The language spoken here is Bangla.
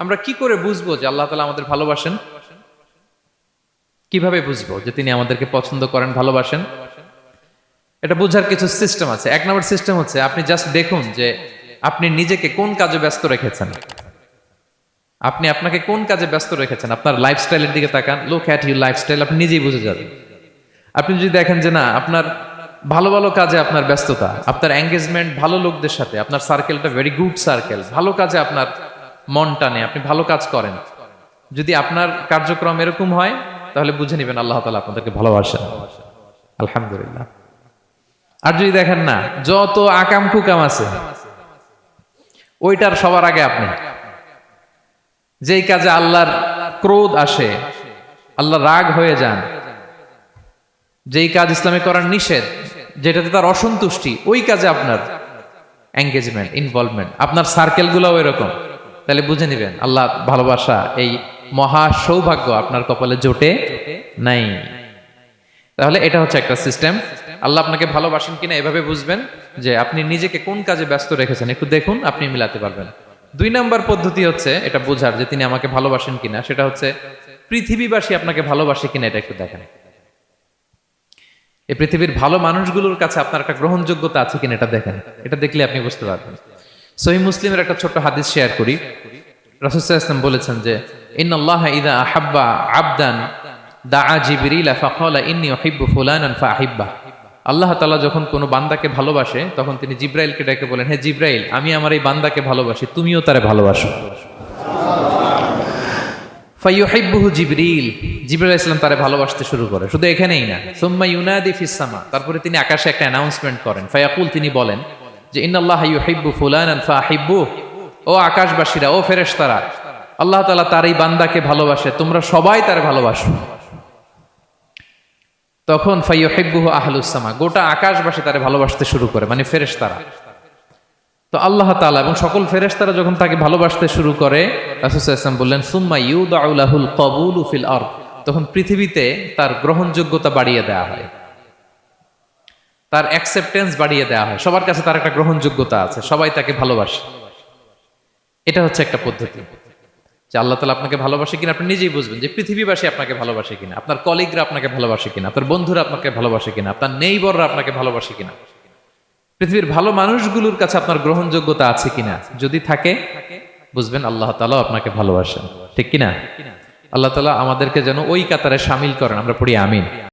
আমরা কি করে বুঝবো যে আল্লাহ তাআলা আমাদের ভালোবাসেন? কিভাবে বুঝবো যে তিনি আমাদেরকে পছন্দ করেন, ভালোবাসেন? এটা বোঝার কিছু সিস্টেম আছে। এক নম্বর সিস্টেম হচ্ছে আপনি জাস্ট দেখুন যে আপনি নিজেকে কোন কাজে ব্যস্ত রেখেছেন। আপনি আপনাকে কোন কাজে ব্যস্ত রেখেছেন, আপনার লাইফস্টাইলের দিকে তাকান, লুক অ্যাট ইউর লাইফস্টাইল, আপনি নিজেই বুঝে যাবেন। আপনি যদি দেখেন যে না, আপনার ভালো ভালো কাজে আপনার ব্যস্ততা, আপনার এঙ্গেজমেন্ট ভালো লোকদের সাথে, আপনার সার্কেলটা ভেরি গুড সার্কেল, ভালো কাজে আপনার মন টানে, আপনি ভালো কাজ করেন, যদি আপনার কার্যক্রম এরকম হয়, তাহলে বুঝে নেবেন আল্লাহ তাআলা আপনাদেরকে ভালোবাসেন। আলহামদুলিল্লাহ। আর যদি দেখেন না, যত আকাম কুকাম আছে ওইটার সবার আগে আপনি, যেই কাজে আল্লাহর ক্রোধ আসে, আল্লাহ রাগ হয়ে যান, যেই কাজ ইসলামে করার নিষেধ, যেটাতে তার অসন্তুষ্টি, ওই কাজে আপনার এঙ্গেজমেন্ট, ইনভলভমেন্ট, আপনার সার্কেলগুলোও এরকম, তাহলে বুঝে নেবেন আল্লাহ ভালোবাসা, এই মহা সৌভাগ্য আপনার কপালে জোটে নাই। তাহলে এটা হচ্ছে একটা সিস্টেম। আল্লাহ আপনাকে ভালোবাসেন কিনা এভাবে বুঝবেন যে আপনি নিজেকে কোন কাজে ব্যস্ত রেখেছেন, একটু দেখুন, আপনি মিলাতে পারবেন। 2 নম্বর পদ্ধতি হচ্ছে এটা বোঝার যে তিনি আমাকে ভালোবাসেন কিনা, সেটা হচ্ছে পৃথিবীবাসী আপনাকে ভালোবাসে কিনা, এটা একটু দেখেন। এই পৃথিবীর ভালো মানুষগুলোর কাছে আপনার একটা গ্রহণযোগ্যতা আছে কিনা, এটা দেখেন। এটা দেখলে আপনি বুঝতে পারবেন। সহিহ মুসলিমের একটা ছোট্ট হাদিস শেয়ার করি। রাসূল সাল্লাল্লাহু আলাইহি ওয়াসাল্লাম বলেছেন যে ইন্নাল্লাহা ইযা আহাব্বা আবদান দাআ জিবরিল ফাকালা ইন্নী উহিব্বু ফুলানান ফাআহিব্বা। আল্লাহ তাআলা যখন কোনো বান্দাকে ভালোবাসে, তখন তিনি জিবরাইলকে ডেকে বলেন, হে জিবরাইল, আমি আমার এই বান্দাকে ভালোবাসি, তুমিও তারে ভালোবাসো। ফায়ুহিব্বুহু জিবরিল, জিবরাইল আলাইহিস সালাম তারে ভালোবাসতে শুরু করে। শুধু এখানেই না, সুম্মা ইউনাদি ফিস সামা, তারপরে তিনি আকাশে একটা অ্যানাউন্সমেন্ট করেন। ফায়াকুল, তিনি বলেন যে ইন্নাল্লাহা ইউহিব্বু ফুলানান ফাআহিব্বু, ও আকাশবাসীরা, ও ফেরেশতারা, আল্লাহ তাআলা তার এই বান্দাকে ভালোবাসে, তোমরা সবাই তারে ভালোবাসো। তখন ফায়ুহিব্বুহু আহলুস সামা, গোটা আকাশবাসী তারে ভালোবাসতে শুরু করে, মানে ফেরেশতারা। তো আল্লাহ তাআলা এবং সকল ফেরেশতারা যখন তাকে ভালোবাসতে শুরু করে, রাসূল সাল্লাল্লাহু আলাইহি ওয়াসাল্লাম বললেন সুম্মা ইউদাউ লাহুল কবুলু ফিল আরদ, তখন পৃথিবীতে তার গ্রহণযোগ্যতা বাড়িয়ে দেওয়া হয়, তার অ্যাকসেপ্টেন্স বাড়িয়ে দেওয়া হয়, সবার কাছে তার একটা গ্রহণযোগ্যতা আছে, সবাই তাকে ভালোবাসে। এটা হচ্ছে একটা পদ্ধতি যে আল্লাহ তাআলা আপনাকে ভালোবাসে কিনা আপনি নিজেই বুঝবেন, যে পৃথিবীবাসী আপনাকে ভালোবাসে কিনা, আপনার কলিগরা আপনাকে ভালোবাসে কিনা, আপনার বন্ধুরা আপনাকে ভালোবাসে কিনা, আপনার নেইবররা আপনাকে ভালোবাসে কিনা, পৃথিবীর ভালো মানুষগুলোর কাছে আপনার গ্রহণযোগ্যতা আছে কিনা। যদি থাকে, বুঝবেন আল্লাহ তাআলা আপনাকে ভালোবাসেন। ঠিক কিনা? আল্লাহ তাআলা আমাদেরকে যেন ওই কাতারে শামিল করেন। আমরা পড়ি আমিন।